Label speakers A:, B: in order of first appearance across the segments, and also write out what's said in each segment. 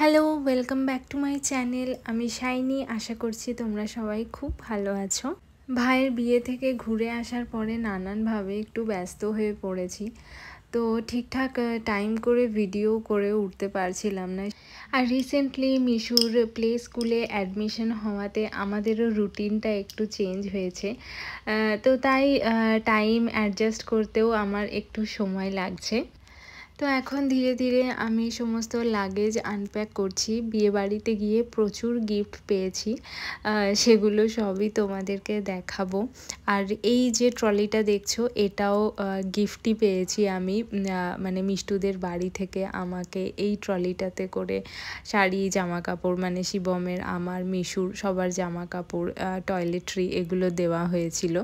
A: Hello, welcome back to my channel. আমি shiny. আশা করছি তোমরা সবাই খুব ভালো আছো। ভাইয়ের বিয়ে থেকে ঘুরে আসার পরে নানানভাবে একটু ব্যস্ত হয়ে পড়েছি, তো ঠিকঠাক টাইম করে ভিডিও করে উঠতে পারছিলাম না। আর রিসেন্টলি মিশুর প্লে স্কুলে অ্যাডমিশন হওয়াতে আমাদেরও রুটিনটা একটু চেঞ্জ হয়েছে, তো তাই টাইম অ্যাডজাস্ট করতেও আমার একটু সময় লাগছে। তো এখন ধীরে ধীরে আমি সমস্ত লাগেজ আনপ্যাক করছি। বিয়েবাড়িতে গিয়ে প্রচুর গিফট পেয়েছি, সেগুলো সবই তোমাদেরকে দেখাবো। আর এই যে ট্রলিটা দেখছো, এটাও গিফটই পেয়েছি আমি, মানে মিষ্টুদের বাড়ি থেকে আমাকে এই ট্রলিটাতে করে শাড়ি, জামা কাপড়, মানে শিবমের, আমার, মিশুর সবার জামা কাপড়, টয়লেট্রি এগুলো দেওয়া হয়েছিল।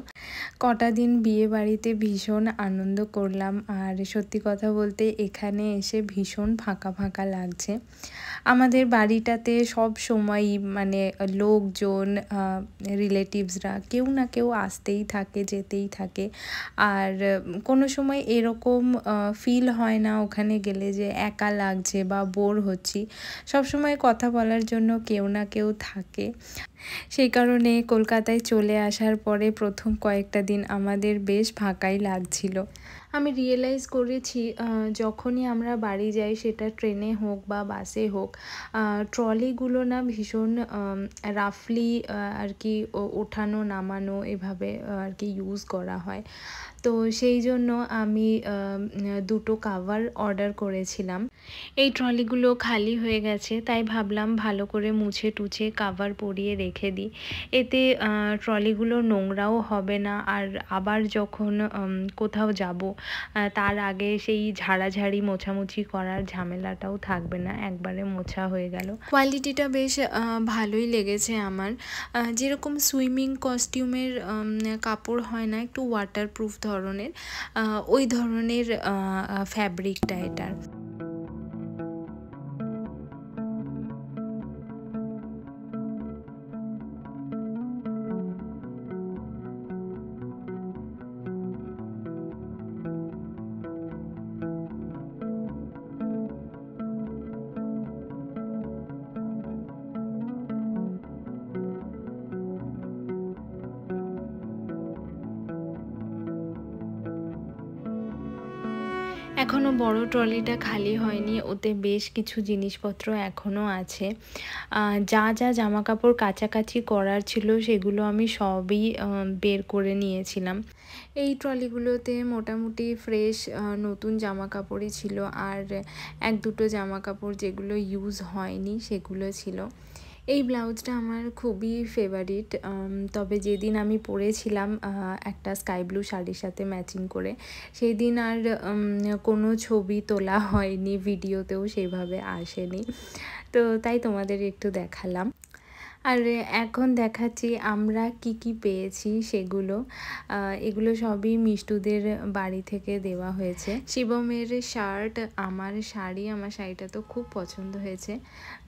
A: কটা দিন বিয়ে বাড়িতে ভীষণ আনন্দ করলাম। আর সত্যি কথা বলতে এখানে এসে ভীষণ ফাঁকা ফাঁকা লাগছে। আমাদের বাড়িটাতে সব সময়ই মানে লোকজন, রিলেটিভসরা কেউ না কেউ আসতেই থাকে, যেতেই থাকে। আর কোনো সময় এরকম ফিল হয় না ওখানে গেলে যে একা লাগছে বা বোর হচ্ছি। সবসময় কথা বলার জন্য কেউ না কেউ থাকে। সেই কারণে কলকাতায় চলে আসার পরে প্রথম কয়েকটা দিন আমাদের বেশ ফাঁকাই লাগছিল। আমি রিয়েলাইজ করেছি যখনই আমরা বাড়ি যাই, সেটা ট্রেনে হোক বা বাসে হোক, ট্রলিগুলো না ভীষণ রাফলি আর কি ওঠানো নামানো এভাবে আর কি ইউজ করা হয়। তো সেই জন্য আমি দুটো কাভার অর্ডার করেছিলাম। এই ট্রলিগুলো খালি হয়ে গেছে, তাই ভাবলাম ভালো করে মুছে টুছে কাভার পরিয়ে রেখে দিই। এতে ট্রলিগুলো নোংরাও হবে না, আর আবার যখন কোথাও যাব তার আগে সেই ঝাড়াঝাড়ি মোছামুছি করার ঝামেলাটাও থাকবে না, একবারে মোছা হয়ে গেল। কোয়ালিটিটা বেশ ভালোই লেগেছে আমার। যেরকম সুইমিং কস্টিউমের কাপড় হয় না, একটু ওয়াটারপ্রুফ ধরনের, ওই ধরনের ফ্যাব্রিকটা এটার। এখনও বড় ট্রলিটা খালি হয়নি, ওতে বেশ কিছু জিনিসপত্র এখনও আছে। যা যা জামাকাপড় কাচাকাচি করার ছিল সেগুলো আমি সবই বের করে নিয়েছিলাম। এই ট্রলিগুলোতে মোটামুটি ফ্রেশ নতুন জামাকাপড়ই ছিল, আর এক দুটো জামাকাপড় যেগুলো ইউজ হয়নি সেগুলো ছিল। এই ব্লাউজটা আমার খুবই ফেভারিট, তবে যেদিন আমি পরেছিলাম একটা স্কাই ব্লু শাড়ির সাথে ম্যাচিং করে, সেই দিন আর কোনো ছবি তোলা হয়নি, ভিডিওতেও সেইভাবে আসেনি, তো তাই তোমাদের একটু দেখালাম। আর এখন দেখাচ্ছি আমরা কি কি পেয়েছি সেগুলো। এগুলো সবই মিষ্টুদের বাড়ি থেকে দেওয়া হয়েছে। শিবমের শার্ট, আমার শাড়ি, আমার শাড়িটা তো খুব পছন্দ হয়েছে,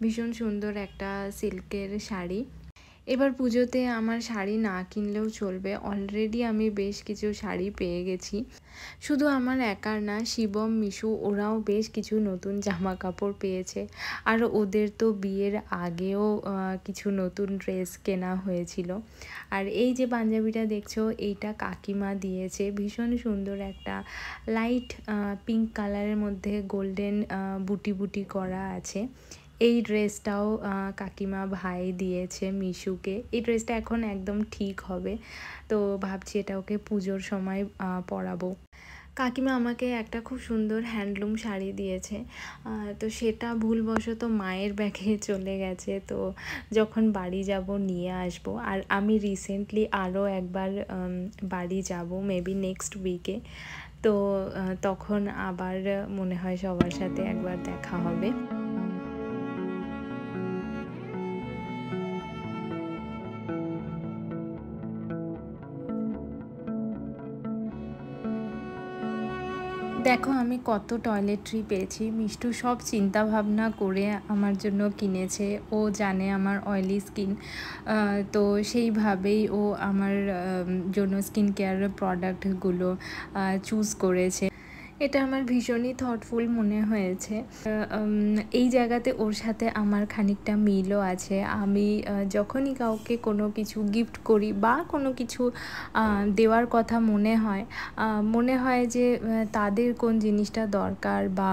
A: ভীষণ সুন্দর একটা সিল্কের শাড়ি। এবার পুজোতে আমার শাড়ি না কিনলেও চলবে, অলরেডি আমি বেশ কিছু শাড়ি পেয়ে গেছি। শুধু আমার একার না, শিবম, মিশু ওরাও বেশ কিছু নতুন জামা কাপড় পেয়েছে। আর ওদের তো বিয়ের আগেও কিছু নতুন ড্রেস কেনা হয়েছিল। আর এই যে পাঞ্জাবিটা দেখছো, এইটা কাকিমা দিয়েছে, ভীষণ সুন্দর একটা লাইট পিঙ্ক কালারের মধ্যে গোল্ডেন বুটি বুটি করা আছে। এই ড্রেসটাও কাকিমা ভাই দিয়েছে মিশুকে। এই ড্রেসটা এখন একদম ঠিক হবে, তো ভাবছি এটা ওকে পুজোর সময় পরাবো। কাকিমা আমাকে একটা খুব সুন্দর হ্যান্ডলুম শাড়ি দিয়েছে, তো সেটা ভুলবশত মায়ের ব্যাগে চলে গেছে, তো যখন বাড়ি যাব নিয়ে আসব। আর আমি রিসেন্টলি আরও একবার বাড়ি যাব, মেবি নেক্সট উইকে, তো তখন আবার মনে হয় সবার সাথে একবার দেখা হবে। দেখো আমি কত টয়লেট্রি পেয়েছি। মিষ্টু সব চিন্তা ভাবনা করে আমার জন্য কিনেছে, ও জানে আমার অয়েলি স্কিন, তো সেইভাবেই ও আমার জন্য স্কিন কেয়ারের প্রোডাক্টগুলো চুজ করেছে। এটা আমার ভীষণই থটফুল মনে হয়েছে। এই জায়গাতে ওর সাথে আমার খানিকটা মিলও আছে। আমি যখনই কাউকে কোনো কিছু গিফট করি বা কোনো কিছু দেওয়ার কথা মনে হয় যে তাদের কোন জিনিসটা দরকার বা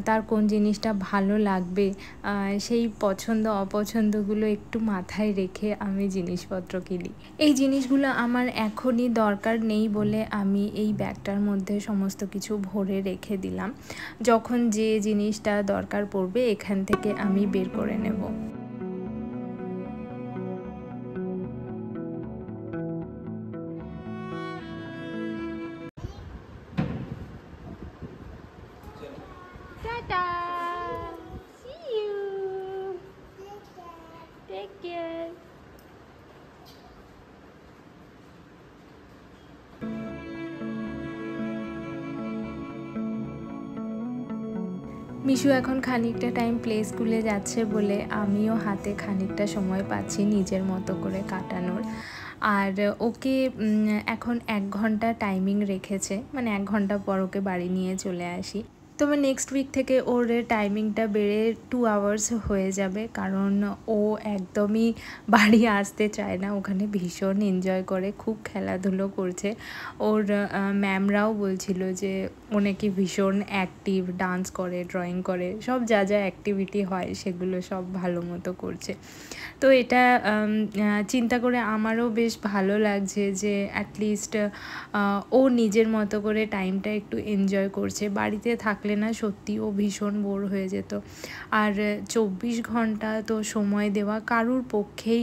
A: তার কোন জিনিসটা ভালো লাগবে, সেই পছন্দ অপছন্দগুলো একটু মাথায় রেখে আমি জিনিসপত্র কিনি। এই জিনিসগুলো আমার এখনই দরকার নেই বলে আমি এই ব্যাগটার মধ্যে সমস্ত কিছু ভরে রেখে দিলাম। যখন যে জিনিসটা দরকার পড়বে এখান থেকে আমি বের করে নেব। Tata, see you, take care. Mishu এখন খানিকটা টাইম প্লে স্কুলে যাচ্ছে বলে আমিও হাতে খানিকটা সময় পাচ্ছি নিজের মতো করে কাটানোর। আর ওকে এখন 1 ঘন্টা টাইমিং রেখেছে, মানে 1 ঘন্টা পর ওকে বাড়ি নিয়ে চলে আসি। তবে নেক্সট উইক থেকে ওর টাইমিংটা বেড়ে 2 আওয়ার্স হয়ে যাবে, কারণ ও একদমই বাড়ি আসতে চায় না। ওখানে ভীষণ এনজয় করে, খুব খেলাধুলো করছে। ওর ম্যামরাও বলছিল যে ও নাকি ভীষণ অ্যাক্টিভ, ডান্স করে, ড্রয়িং করে, সব যা যা অ্যাক্টিভিটি হয় সেগুলো সব ভালো মতো করছে। তো এটা চিন্তা করে আমারও বেশ ভালো লাগছে যে অ্যাটলিস্ট ও নিজের মতো করে টাইমটা একটু এনজয় করছে। বাড়িতে থাকলে না সত্যি ও ভীষণ বোর হয়ে যেত। আর 24 ঘন্টা তো সময় দেওয়া কারুর পক্ষেই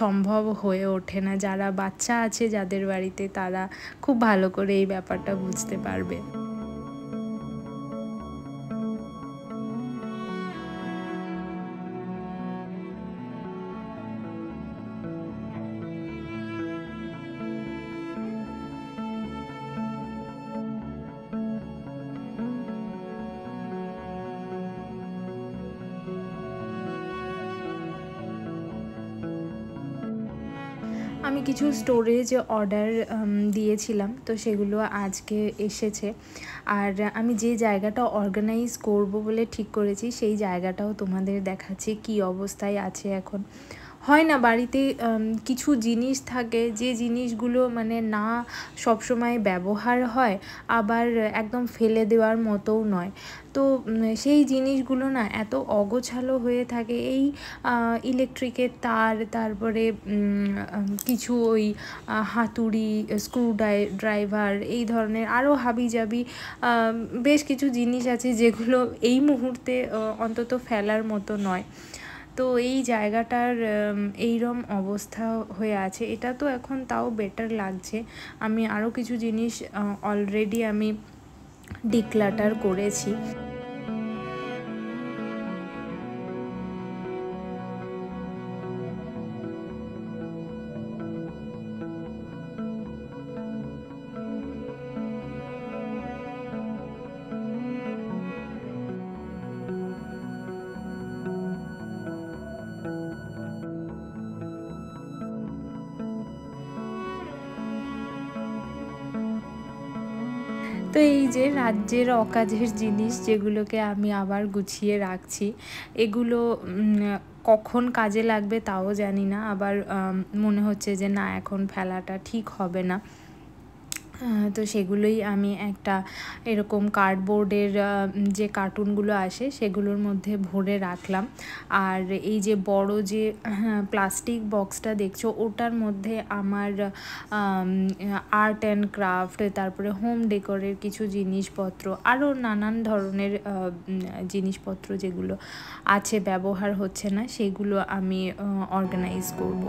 A: সম্ভব হয়ে ওঠে না। যারা বাচ্চা আছে যাদের বাড়িতে, তারা খুব ভালো করে এই ব্যাপারটা বুঝতে পারবে। আমি কিছু স্টোরেজ অর্ডার দিয়েছিলাম, তো সেগুলো আজকে এসেছে। আর আমি যে জায়গাটা অর্গানাইজ করব বলে ঠিক করেছি সেই জায়গাটাও তোমাদের দেখাচ্ছি কী অবস্থায় আছে এখন। হয় না বাড়িতে কিছু জিনিস থাকে যে জিনিসগুলো মানে না সবসময় ব্যবহার হয়, আবার একদম ফেলে দেওয়ার মতোও নয়। তো সেই জিনিসগুলো না এত অগোছালো হয়ে থাকে। এই ইলেকট্রিকের তার, তারপরে কিছু ওই হাতুড়ি, স্ক্রু ড্রাইভার, এই ধরনের আরও হাবিজাবি বেশ কিছু জিনিস আছে যেগুলো এই মুহূর্তে অন্তত ফেলার মতো নয়। তো এই জায়গাটার এইরম অবস্থা হয়ে আছে। এটা তো এখন তাও বেটার লাগছে। আমি আরও কিছু জিনিস অলরেডি আমি ডিক্লাটার করেছি। তো এই যে রাজ্যের অকাজের জিনিস যেগুলোকে আমি আবার গুছিয়ে রাখছি, এগুলো কখন কাজে লাগবে তাও জানি না। আবার মনে হচ্ছে যে না, এখন ফেলাটা ঠিক হবে না। তো সেগুলোই আমি একটা এরকম কার্ডবোর্ডের যে কার্টুনগুলো আসে সেগুলোর মধ্যে ভরে রাখলাম। আর এই যে বড় যে প্লাস্টিক বক্সটা দেখছো, ওটার মধ্যে আমার আর্ট অ্যান্ড ক্রাফট, তারপরে হোম ডেকোরের কিছু জিনিসপত্র, আরও নানান ধরনের জিনিসপত্র যেগুলো আছে ব্যবহার হচ্ছে না, সেগুলো আমি অর্গানাইজ করব।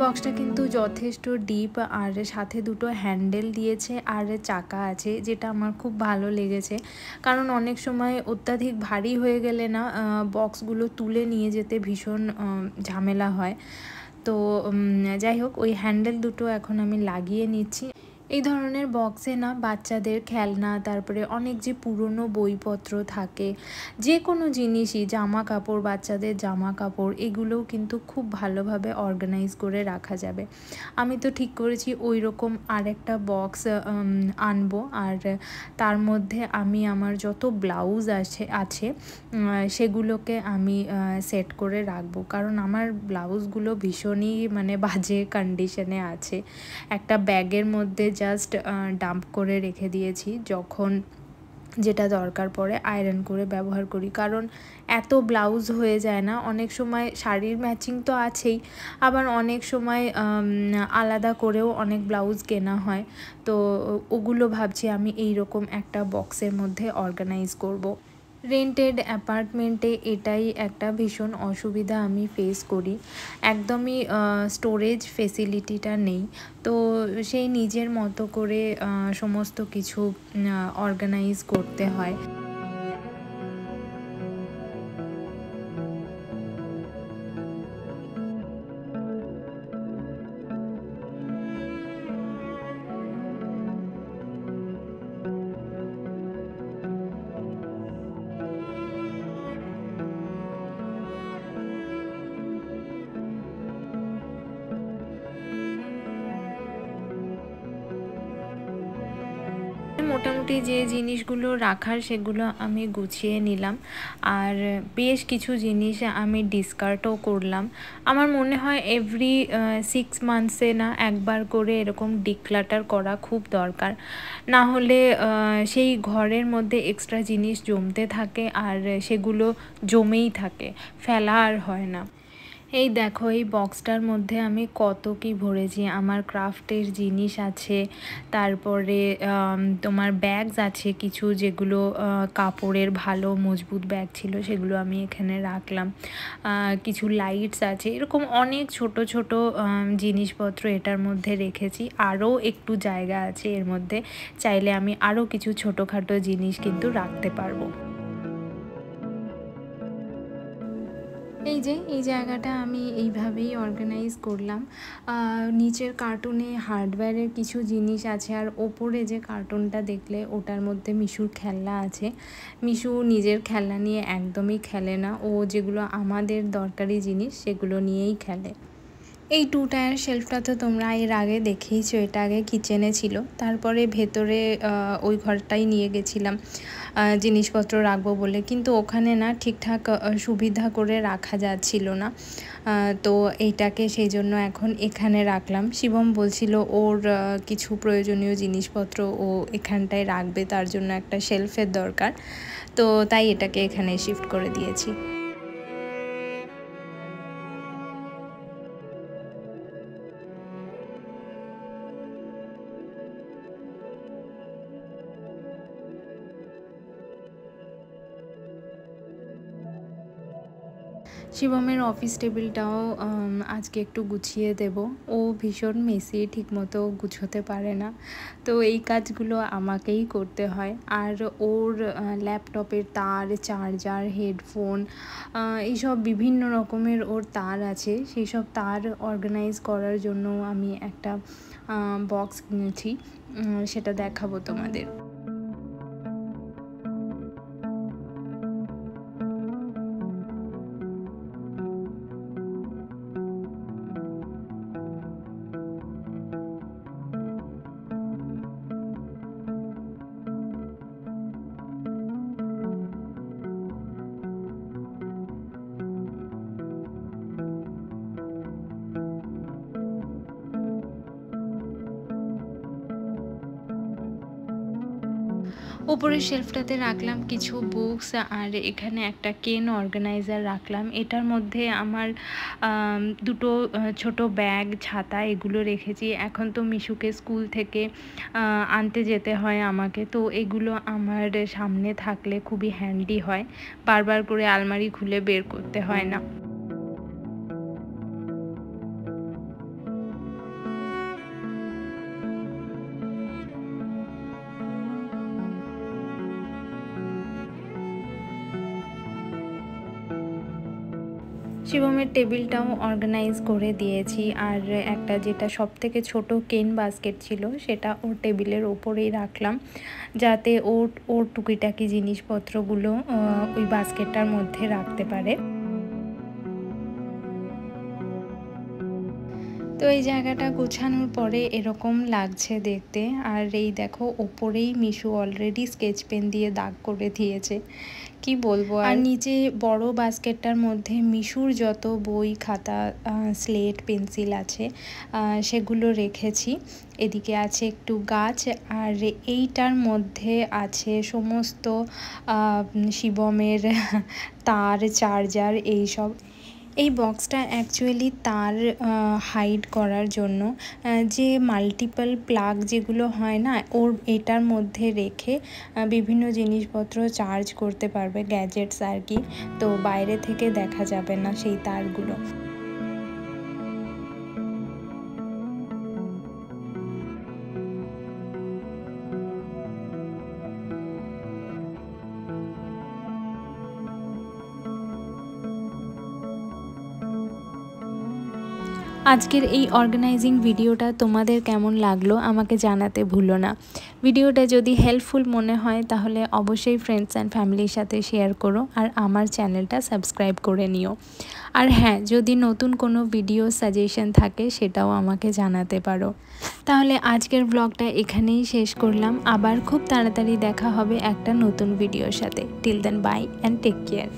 A: বক্সটা কিন্তু যথেষ্ট ডিপ, আর সাথে দুটো হ্যান্ডেল দিয়েছে আর চাকা আছে, যেটা আমার খুব ভালো লেগেছে। কারণ অনেক সময় অত্যাধিক ভারী হয়ে গেলে না বক্সগুলো তুলে নিয়ে যেতে ভীষণ ঝামেলা হয়। তো যাই হোক, ওই হ্যান্ডেল দুটো এখন আমি লাগিয়ে নিচ্ছি। এই ধরনের বক্সে না বাচ্চাদের খেলনা, তারপরে অনেক যে পুরনো বইপত্র থাকে, যে কোনো জিনিসই, জামা কাপড়, বাচ্চাদের জামা কাপড়, এগুলোও কিন্তু খুব ভালোভাবে অর্গানাইজ করে রাখা যাবে। আমি তো ঠিক করেছি ওই রকম আরেকটা বক্স আনবো, আর তার মধ্যে আমি আমার যত ব্লাউজ আছে সেগুলোকে আমি সেট করে রাখবো, কারণ আমার ব্লাউজগুলো ভীষণই মানে বাজে কন্ডিশনে আছে। একটা ব্যাগের মধ্যে জাস্ট ডাম্প করে রেখে দিয়েছি, যখন যেটা দরকার পড়ে আয়রন করে ব্যবহার করি, কারণ এত ব্লাউজ হয়ে যায় না, অনেক সময় শাড়ির ম্যাচিং তো আছেই, আবার অনেক সময় আলাদা করেও অনেক ব্লাউজ কেনা হয়। তো ওগুলো ভাবছি আমি এই রকম একটা বক্সের মধ্যে অর্গানাইজ করব। রেন্টেড অ্যাপার্টমেন্টে এটাই একটা ভীষণ অসুবিধা আমি ফেস করি, একদমই স্টোরেজ ফেসিলিটিটা নেই। তো সেই নিজের মতো করে সমস্ত কিছু অর্গানাইজ করতে হয়। মোটামুটি যে জিনিসগুলো রাখার সেগুলো আমি গুছিয়ে নিলাম, আর বেশ কিছু জিনিস আমি ডিসকার্ডও করলাম। আমার মনে হয় এভরি 6 মান্থসে না একবার করে এরকম ডিক্লাটার করা খুব দরকার, না হলে সেই ঘরের মধ্যে এক্সট্রা জিনিস জমতে থাকে, আর সেগুলো জমেই থাকে, ফেলা আর হয় না। এই দেখো, এই বক্সটার মধ্যে আমি কত কি ভরেছি, আমার ক্রাফটের জিনিস আছে, তারপরে তোমার ব্যাগস আছে কিছু, যেগুলো কাপড়ের ভালো মজবুত ব্যাগ ছিল, সেগুলো আমি এখানে রাখলাম। কিছু লাইটস আছে, এরকম অনেক ছোট ছোট জিনিসপত্র এটার মধ্যে রেখেছি। আরও একটু জায়গা আছে এর মধ্যে, চাইলে আমি আরও কিছু ছোটোখাটো জিনিস কিন্তু রাখতে পারবো। এই জায়গাটা আমি এইভাবেই অর্গানাইজ করলাম। নিচের কার্টুনে হার্ডওয়্যারের কিছু জিনিস আছে, আর ওপরে যে কার্টুনটা দেখলে ওটার মধ্যে মিশুর খেলনা আছে। মিশু নিজের খেলনা নিয়ে একদমই খেলে না, ও যেগুলো আমাদের দরকারি জিনিস সেগুলো নিয়েই খেলে। এই 2 টায়ার শেলফটা তো তোমরা এর আগে দেখেইছো, এটা আগে কিচেনে ছিল, তারপরে ভেতরে ওই ঘরটাই নিয়ে গেছিলাম জিনিসপত্র রাখবো বলে, কিন্তু ওখানে না ঠিকঠাক সুবিধা করে রাখা যাচ্ছিল না। তো এইটাকে সেই জন্য এখন এখানে রাখলাম। শিবম বলছিল ওর কিছু প্রয়োজনীয় জিনিসপত্র ও এখানটায় রাখবে, তার জন্য একটা শেলফের দরকার, তো তাই এটাকে এখানে শিফট করে দিয়েছি। শিবমের অফিস টেবিলটাও আজকে একটু গুছিয়ে দেব, ও ভীষণ মেসি, ঠিকমতো গুছোতে পারে না, তো এই কাজগুলো আমাকেই করতে হয়। আর ওর ল্যাপটপের তার, চার্জার, হেডফোন, এইসব বিভিন্ন রকমের ওর তার আছে, সেই সব তার অর্গানাইজ করার জন্য আমি একটা বক্স কিনেছি, সেটা দেখাবো তোমাদের। উপরের শেলফটাতে রাখলাম কিছু বুকস, আর এখানে একটা কেন অর্গানাইজার রাখলাম, এটার মধ্যে আমার দুটো ছোট ব্যাগ, ছাতা, এগুলো রেখেছি। এখন তো মিশুকে স্কুল থেকে আনতে যেতে হয় আমাকে, তো এগুলো আমার সামনে থাকলে খুবই হ্যান্ডি হয়, বারবার করে আলমারি খুলে বের করতে হয় না। শিবমের টেবিলটাও অর্গানাইজ করে দিয়েছি, আর একটা যেটা সবথেকে ছোট কেন বাস্কেট ছিল সেটা ওর টেবিলের ওপরেই রাখলাম, যাতে ওর টুকিটাকি জিনিসপত্রগুলো ওই বাস্কেটটার মধ্যে রাখতে পারে। তো এই জায়গাটা গোছানোর পরে এরকম লাগছে দেখতে। আর এই দেখো ওপরেই মিশু অলরেডি স্কেচ পেন দিয়ে দাগ করে দিয়েছে, কি বলবো। আর নিচে বড় বাস্কেটটার মধ্যে মিশুর যত বই খাতা স্লেট পেন্সিল আছে সেগুলো রেখেছি। এদিকে আছে একটু গাছ, আর এইটার মধ্যে আছে সমস্ত শিবমের তার, চার্জার, এইসব। এই বক্সটা অ্যাকচুয়ালি তার হাইড করার জন্য, যে মাল্টিপল প্লাগ যেগুলো হয় না, ওর এটার মধ্যে রেখে বিভিন্ন জিনিসপত্র চার্জ করতে পারবে, গ্যাজেটস আর কি। তো বাইরে থেকে দেখা যাবে না সেই তারগুলো। আজকের এই অর্গানাইজিং ভিডিওটা তোমাদের কেমন লাগলো আমাকে জানাতে ভুলো না। ভিডিওটা যদি হেল্পফুল মনে হয় তাহলে অবশ্যই ফ্রেন্ডস অ্যান্ড ফ্যামিলির সাথে শেয়ার করো, আর আমার চ্যানেলটা সাবস্ক্রাইব করে নিও। আর হ্যাঁ, যদি নতুন কোনো ভিডিও সাজেশন থাকে সেটাও আমাকে জানাতে পারো। তাহলে আজকের ব্লগটা এখানেই শেষ করলাম, আবার খুব তাড়াতাড়ি দেখা হবে একটা নতুন ভিডিওর সাথে। Till then bye and take care.